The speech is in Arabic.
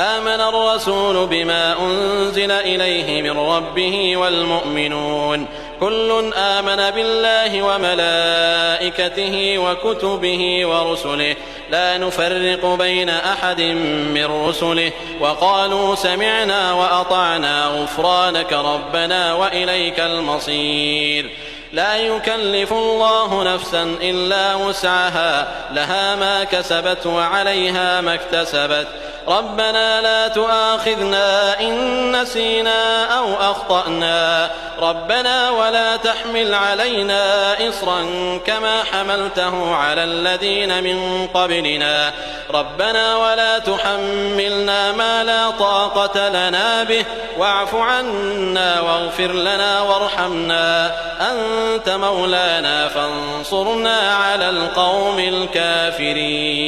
آمن الرسول بما أنزل إليه من ربه والمؤمنون كل آمن بالله وملائكته وكتبه ورسله لا نفرق بين أحد من رسله وقالوا سمعنا وأطعنا غفرانك ربنا وإليك المصير. لا يكلف الله نفسا إلا وسعها لها ما كسبت وعليها ما اكتسبت ربنا لا تؤاخذنا إن نسينا أو أخطأنا ربنا ولا تحمل علينا إصرا كما حملته على الذين من قبلنا ربنا ولا تحملنا ما لا طاقة لنا به واعف عنا واغفر لنا وارحمنا أنت مولانا فانصرنا على القوم الكافرين.